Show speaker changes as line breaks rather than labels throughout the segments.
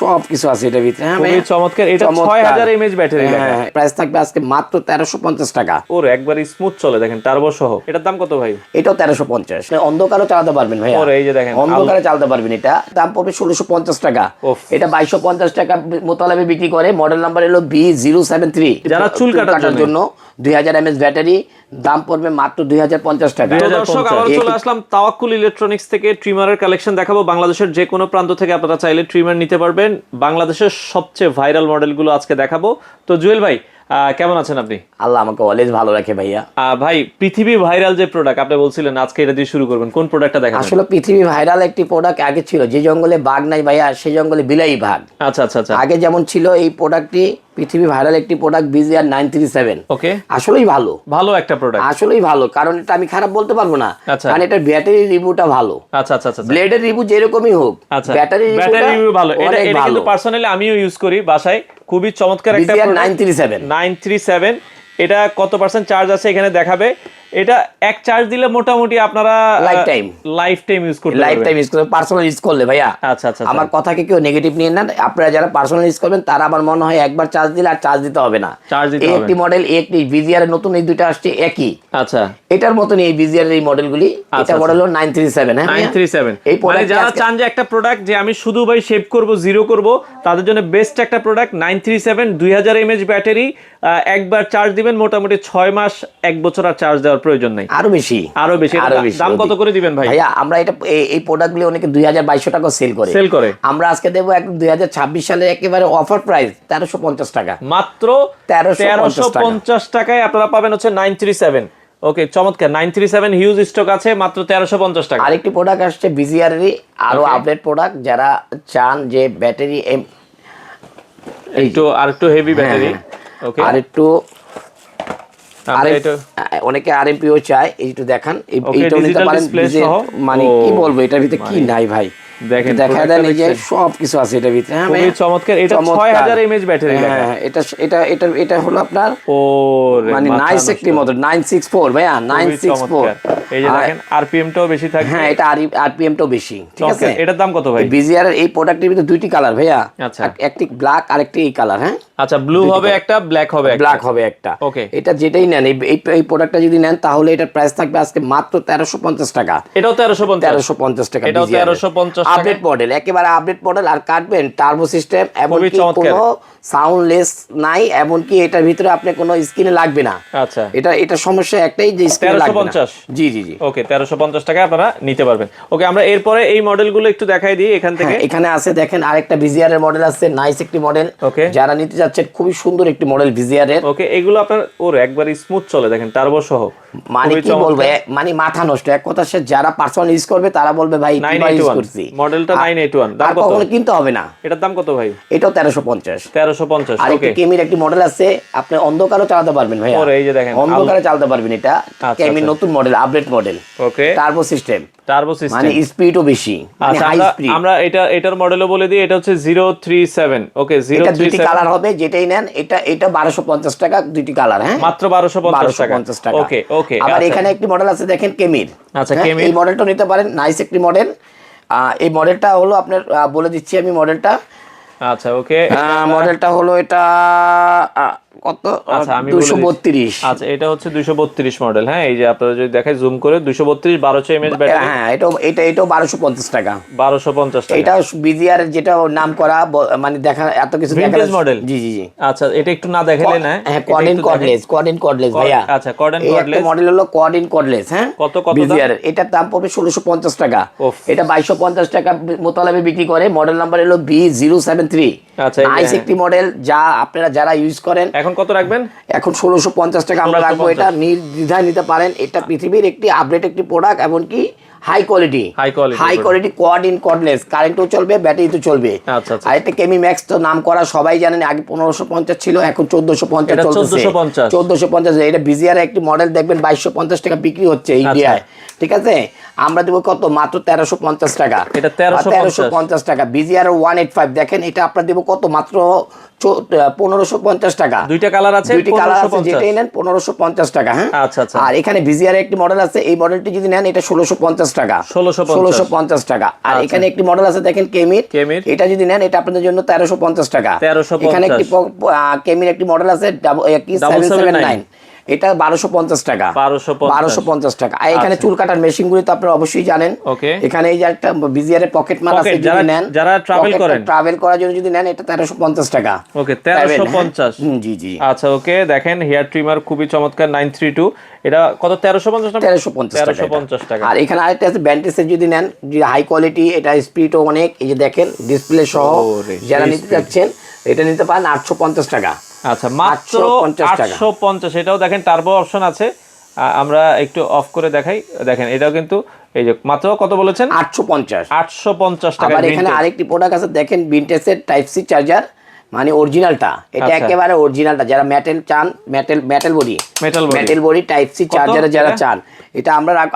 সবকিছু আছে এটার ভিতরে। হ্যাঁ
খুবই চমৎকার। এটা 6000 এমএএইচ ব্যাটারি লেখা।
প্রাইস থাকবে আজকে মাত্র 1350 টাকা।
ওর একবারই স্মুথ চলে, দেখেন টার্বো সহ। এটার দাম কত ভাই?
এটাও 1350। অন্ধকারও চালাতে পারবেন ভাই।
ওর এই যে দেখেন
অন্ধকারে চালাতে পারবেন। এটা দাম পড়বে 1650 টাকা। এটা 2250 টাকা মোতালেবে বিক্রি করে। মডেল নাম্বার হলো B073।
যারা চুল কাটার জন্য
2000 এমএএইচ ব্যাটারি, দাম পড়বে মাত্র 2050 টাকা।
দর্শক, আবার চলে আসলাম তাওয়াক্কুল ইলেকট্রনিক্স থেকে। ট্রিমারের কালেকশন দেখাবো। বাংলাদেশের যে কোনো প্রান্ত থেকে আপনারা চাইলে ট্রিমার নিতে পারবেন। বাংলাদেশের সবচেয়ে ভাইরাল মডেলগুলো আজকে দেখাবো। তো জুয়েল ভাই, কেমন আছেন আপনি?
আল্লাহ আমাকে অলওয়েজ ভালো রাখে ভাইয়া।
ভাই, পৃথিবী ভাইরাল যে প্রোডাক্ট আপনি বলছিলেন আজকে এটা দিয়ে শুরু করবেন, কোন প্রোডাক্টটা দেখাবেন?
আসলে পৃথিবী ভাইরাল একটি প্রোডাক্ট আগে ছিল। যে জঙ্গলে বাঘ নাই ভাইয়া, সেই জঙ্গলে বিলাই বাঘ।
আচ্ছা আচ্ছা আচ্ছা।
আগে যেমন ছিল এই প্রোডাক্টটি পৃথিবী ভাইরাল একটি প্রোডাক্ট BZR 937।
ওকে,
আসলেই ভালো,
ভালো একটা প্রোডাক্ট,
আসলেই ভালো। কারণ এটা আমি খারাপ বলতে পারবো না, কারণ এটার ব্যাটারি রিভিউটা ভালো।
আচ্ছা আচ্ছা আচ্ছা।
ব্লেডের রিভিউ যেরকমই হোক,
ব্যাটারি রিভিউ ভালো। এটা কিন্তু পার্সোনালি আমিও ইউজ করি বাসায়। খুবই চমৎকার একটা
BZR 937।
এটা কত পার্সেন্ট চার্জ আছে এখানে দেখাবে। এটা এক চার্জ দিলে মোটামুটি আপনারা লাইফ টাইম ইউজ করতে পারবেন।
পার্সোনাল ইউজ করলে ভাইয়া।
আচ্ছা আচ্ছা।
আমার কথাকে কেউ নেগেটিভ নিয়ে নেন। আপনারা যারা পার্সোনাল ইউজ করবেন তারা আমার মনে হয় একবার চার্জ দিলে আর চার্জ দিতে হবে না। এই একটি মডেল, একটি BZR এর নতুন এই দুটো আসছে একই।
আচ্ছা,
এটার মতনই এই BZR এর এই মডেলগুলি। এটা মডেল হলো 937। হ্যাঁ
937।
এই
মানে যারা চান যে একটা প্রোডাক্ট যে আমি শুধু ভাই শেপ করব, জিরো করব, তাদের জন্য বেস্ট একটা প্রোডাক্ট 937। 2000 এমএএইচ ব্যাটারি, একবার চার্জ দিবেন মোটামুটি 6 মাস 1 বছর আর চার্জ দেওয়ার প্রয়োজন নাই।
আরো বেশি।
দাম কত করে দিবেন ভাই?
ভাইয়া আমরা এটা এই প্রোডাক্টগুলি অনেকে 2200 টাকা সেল করে। আমরা আজকে দেব একদম 2026 সালে একেবারে অফার প্রাইস 1350 টাকা।
মাত্র 1350 টাকায় আপনারা পাবেন হচ্ছে 937। ওকে, চমৎকার। 937 হিউজ স্টক আছে, মাত্র 1350 টাকা।
আরেকটি প্রোডাক্ট আসছে BZR এর আরো আপডেট প্রোডাক্ট। যারা চান যে ব্যাটারি
আরেকটু হেভি ব্যাটারি, ওকে,
অনেকে RMPO চায়, এইটু দেখান। এইটাও নিতে পারেন। মানে কি বলবো, এটার ভিতরে কি নাই ভাই,
দেখেন
দেখা দেন এই যে সবকিছু আছে এটার ভিতরে। হ্যাঁ
খুবই চমৎকার। এটা 6000 এমএএইচ ব্যাটারি লেখা।
হ্যাঁ, এটা হলো আপনার মানে নাইস একটি মডেল 964 ভাইয়া, 964।
এই যে দেখেন আরপিএমটাও বেশি থাকে।
হ্যাঁ, এটা আরপিএমটাও বেশি। ঠিক আছে।
এটার দাম কত ভাই?
BZR এর এই প্রোডাক্টের ভিতরে দুইটি কালার ভাইয়া।
আচ্ছা,
একটি ব্ল্যাক আর একটি এই কালার। হ্যাঁ
আচ্ছা, ব্লু হবে একটা, ব্ল্যাক হবে একটা।
ওকে, এটা যেটাই নেন, এই প্রোডাক্টটা যদি নেন তাহলে এটার প্রাইস থাকবে আজকে মাত্র 1350 টাকা।
এটাও
1350 টাকা।
এটাও 1350 টাকা।
আপডেট মডেল, একেবারে আপডেট মডেল। আর কাটবেন টার্বো সিস্টেম, এমনকি কোনো সাউন্ডলেস নাই, এমনকি এটার ভিতরে আপনি কোনো স্ক্রিনে লাগবে না।
আচ্ছা,
এটা সমস্যা একটাই যে স্ক্রিনে লাগবে না।
1350।
জি।
ওকে, 1350 টাকা আপনারা নিতে পারবেন। ওকে, আমরা এরপরে এই মডেলগুলো একটু দেখাই দিই এখান থেকে।
এখানে আছে দেখেন আরেকটা BZR এর মডেল আছে, নাইস একটি মডেল।
ওকে,
যারা নিতে যাচ্ছেন খুবই সুন্দর একটি মডেল BZR এর।
ওকে, এগুলো আপনার একবারই স্মুথ চলে, দেখেন টার্বো সহ।
মানে কি বলবো, মানে মাথা নষ্ট। এক কথা, সে যারা পার্সোনাল ইউজ করবে তারা বলবে ভাই ইউজ করছি।
মডেলটা 981। দাম কত?
কখনো কিনতে হবে না।
এটার দাম কত ভাই?
এটাও 1350।
1350।
আর একটা কেমির একটি মডেল আছে, আপনি অন্ধকারও চালাতে পারবেন ভাই।
এই যে দেখেন
অন্ধকারে চালাতে পারবেন। এটা কেমির নতুন মডেল, আপডেট মডেল।
ওকে,
টার্বো সিস্টেম,
মানে
স্পিডও বেশি, মানে হাই স্পিড।
আমরা এটার মডেলও বলে দিই, এটা হচ্ছে 037। ওকে, 037।
এটা দুটি কালার হবে, যেটাই নেন। এটা 1250 টাকা, দুটি কালার। হ্যাঁ,
মাত্র 1250 টাকা। ওকে।
আবার এখানে একটি মডেল আছে দেখেন কেমির।
আচ্ছা,
এই মডেলটা নিতে পারেন, নাইস একটি মডেল। এই মডেলটা হলো আপনার, বলে দিচ্ছি আমি মডেলটা।
আচ্ছা, ওকে,
মডেলটা হলো এটা কত?
আচ্ছা,
232।
আচ্ছা, এটা হচ্ছে 232 মডেল। হ্যাঁ, এই যে আপনারা যদি দেখেন জুম করে, 232 1200 এমএএইচ ব্যাটারি।
হ্যাঁ, এটাও 1250 টাকা।
1250 টাকা।
এটা BZR এর যেটা নাম করা, মানে দেখা এত কিছু দেখা
ভিনটেজ মডেল।
জি।
আচ্ছা, এটা একটু না দেখাইলে না।
হ্যাঁ, কোয়ার্ড ইন কর্ডলেস ভাইয়া।
আচ্ছা, কোয়ার্ড ইন কর্ডলেস।
এই মডেল হলো কোয়ার্ড ইন কর্ডলেস। হ্যাঁ,
কত
BZR এটার দাম পড়বে 1650 টাকা। এটা 2250 টাকা মোতালেবে বিক্রি করে। মডেল নাম্বার হলো B073।
আচ্ছা,
নাইস একটি মডেল, যা আপনারা যারা ইউজ করেন।
এখন কত রাখবেন?
এখন 1650 টাকা আমরা রাখবো। এটা নির্দ্বিধায় নিতে পারেন। এটা পৃথিবীর একটি আপডেট একটি প্রোডাক্ট, এমনকি হাই কোয়ালিটি কোয়ার্ড ইন কর্ডলেস। কারেন্টও চলবে, ব্যাটারিতে চলবে। আর এটা কেমি ম্যাক্স তো নাম করা, সবাই জানেন। আগে 1550 ছিল, এখন 1450 চলতেছে। 1450। এটা BZR এর একটি মডেল, দেখবেন 2250 টাকা বিক্রি হচ্ছে ইন্ডিয়ায়। ঠিক আছে, আমরা দেবো কত? মাত্র 1350 টাকা।
এটা 1350
টাকা। BZR 185 দেখেন, এটা আপনার দেবো কত? মাত্র 1550 টাকা।
দুইটা কালার আছে,
যেটাই নেন 1550 টাকা। হ্যাঁ,
আচ্ছা।
আর এখানে BZR একটি মডেল আছে, এই মডেলটি যদি নেন এটা 1650 টাকা,
1650
টাকা। আর এখানে একটি মডেল আছে দেখেন কেমির, এটা যদি নেন এটা আপনাদের জন্য 1350 টাকা। এখানে একটি কেমির একটি মডেল আছে 779, এটা 1250 টাকা, 1250 টাকা। আর এখানে চুল কাটার মেশিন গুলি তো আপনারা অবশ্যই জানেন। এখানে এই যে একটা বিজিআর এর পকেট মার আছে, যদি নেন
যারা
ট্রাভেল করার জন্য যদি নেন এটা 1350 টাকা।
ওকে 1350।
জি জি।
আচ্ছা ওকে, দেখেন হেয়ার ট্রিমার খুবই চমৎকার 932, এটা কত 1350 টাকা? 1350 টাকা।
আর এখানে আরেকটা আছে ব্যান্টেসের, যদি নেন যে হাই কোয়ালিটি, এটা স্পিডও অনেক, এই যে দেখেন ডিসপ্লে সহ, যারা নিতে যাচ্ছেন এটা নিতে পারেন 850 টাকা।
আচ্ছা মাত্র 850। এটাও দেখেন টার্বো অপশন আছে, আমরা একটু অফ করে দেখাই। দেখেন এটাও কিন্তু এই যে মাত্র কত বলেছেন? 850 টাকা।
আবার এখানে আরেকটি প্রোডাক্ট আছে দেখেন ভিনটেজের টাইপ সি চার্জার, মানে অরিজিনালটা, এটা একেবারে অরিজিনালটা, যারা মেটাল চান, মেটাল বডি টাইপ সি চার্জারে যারা চান, এটা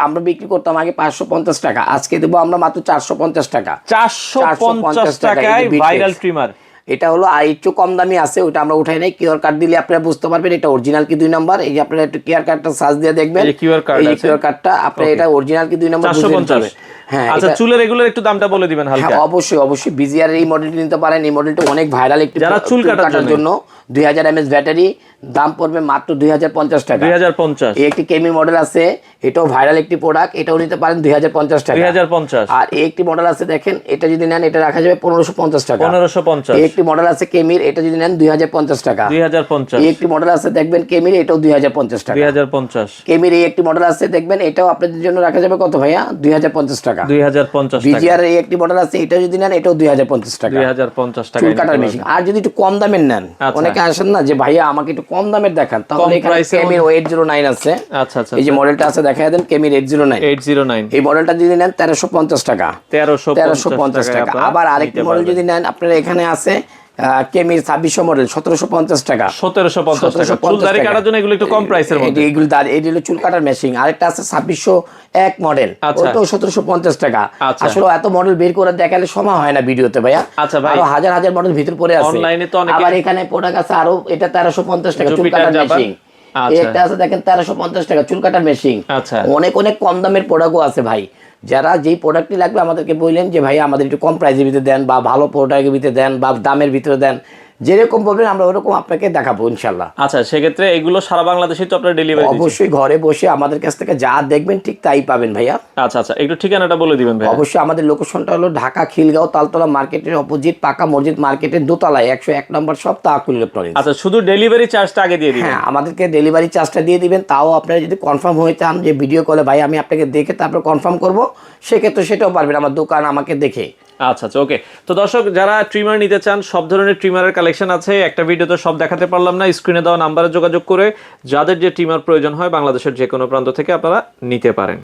আমরা বিক্রি করতাম আগে 550 টাকা, আজকে দেবো আমরা মাত্র 450 টাকা।
450 টাকায় ভাইরাল ট্রিমার।
এটা হলো আর একটু কম দামি আছে, ওটা আমরা উঠাই নাই। কিউআর কার্ড দিলে আপনারা বুঝতে পারবেন এটা অরিজিনাল কি 2 নাম্বার। এই যে আপনারা একটু কিউআর কার্ডটা সার্চ দিয়ে দেখবেন, এই কিউআর কার্ডটা আপনারা এটা অরিজিনাল কি 2 নাম্বার বুঝতে পারবেন।
হ্যাঁ আচ্ছা, চুলের রেগুলার একটু দামটা বলে দিবেন হালকা।
হ্যাঁ অবশ্যই বিজিআর এই মডেলটি নিতে পারেন, এই মডেলটা অনেক ভাইরাল একটি,
যারা চুল কাটার জন্য।
2000 mAh ব্যাটারি, দাম পড়বে মাত্র 2050 টাকা।
2050।
এই একটি কেমি মডেল আছে, এটাও ভাইরাল একটি প্রোডাক্ট, এটাও নিতে পারেন 2050 টাকা।
2050।
আর এই একটি মডেল আছে দেখেন, এটা যদি নেন এটা রাখা যাবে 1550 টাকা।
1550।
এই একটি মডেল আছে কেমির, এটা যদি নেন 2050 টাকা।
2050।
এই একটি মডেল আছে দেখবেন কেমির, এটাও 2050 টাকা।
2050।
কেমির এই একটি মডেল আছে দেখবেন, এটাও আপনাদের জন্য রাখা যাবে কত ভাইয়া? 2050 টাকা।
2050 টাকা।
বিজিআর এই একটি মডেল আছে, এটা যদি নেন এটাও 2050 টাকা।
2050 টাকা
চুল কাটার মেশিন। আর যদি একটু কম দামের নেন, অনেকে আসেন না যে ভাইয়া আমাকে একটু কম দামের দেখান, তাহলে এখানে কেমির 809 আছে।
আচ্ছা আচ্ছা,
এই যে মডেলটা আছে দেখায় দেন, কেমির 809। এই মডেলটা যদি নেন 1350 টাকা। 1350 টাকা। আবার আরেকটি মডেল যদি নেন আপনারা, এখানে আছে কেমির 2600 মডেল 1750 টাকা।
1750 টাকা। চুল দাড়ি কাটার জন্য এগুলো একটু কম প্রাইসের মধ্যে।
এগুলো হলো চুল কাটার মেশিন। আরেকটা আছে 2601 মডেল, ওটাও 1750 টাকা। আসলে এত মডেল বের করে দেখালে সময় হয় না ভিডিওতে ভাইয়া।
আচ্ছা ভাই,
আরো হাজার হাজার মডেল ভিতর পড়ে আছে
অনলাইনে তো অনেক।
আবার এখানে প্রোডাক্ট আছে আরো, এটা 1350 টাকা চুল কাটার মেশিন। একটা আছে দেখেন 1350 টাকা চুল কাটার মেশিন। অনেক কম দামের প্রোডাক্টও আছে ভাই। যারা যেই প্রোডাক্টটি লাগবে আমাদেরকে বললেন যে ভাই আমাদের একটু কম প্রাইসের ভিতরে দেন, বা ভালো প্রোডাক্টের ভিতরে দেন, বা দামের ভিতরে দেন, যেরকম বলবেন আমরা ওরকম আপনাকে দেখাবো ইনশাল্লাহ।
আচ্ছা সেক্ষেত্রে এগুলো সারা বাংলাদেশে তো আপনারা ডেলিভারি দিচ্ছেন?
অবশ্যই ঘরে বসে আমাদের কাছ থেকে যা দেখবেন ঠিক তাই পাবেন ভাইয়া।
আচ্ছা আচ্ছা, একটু ঠিকানাটা বলে দিবেন ভাই।
অবশ্যই আমাদের লোকেশনটা হলো ঢাকা খিলগাঁও তালতলা মার্কেটের অপোজিট পাকা মসজিদ মার্কেটের দোতলায় 101 নম্বর শপ তাওয়াক্কুল ইলেকট্রনিক্স।
আচ্ছা শুধু ডেলিভারি চার্জটা আগে দিয়ে দিবেন?
হ্যাঁ আমাদেরকে ডেলিভারি চার্জটা দিয়ে দিবেন, তাও আপনারা যদি কনফার্ম হয়ে চান যে ভিডিও কলে ভাই আমি আপনাকে দেখে তারপর কনফার্ম করব, সেক্ষেত্রে সেটাও পারবেন আমার দোকান আমাকে দেখে।
আচ্ছা আচ্ছা ওকে। তো দর্শক যারা ট্রিমার নিতে চান, সব ধরনের ট্রিমারের কালেকশন আছে, একটা ভিডিওতে সব দেখাতে পারলাম না, স্ক্রিনে দেওয়া নাম্বারে যোগাযোগ করে যাদের যে ট্রিমার প্রয়োজন হয় বাংলাদেশের যে কোনো প্রান্ত থেকে আপনারা নিতে পারেন।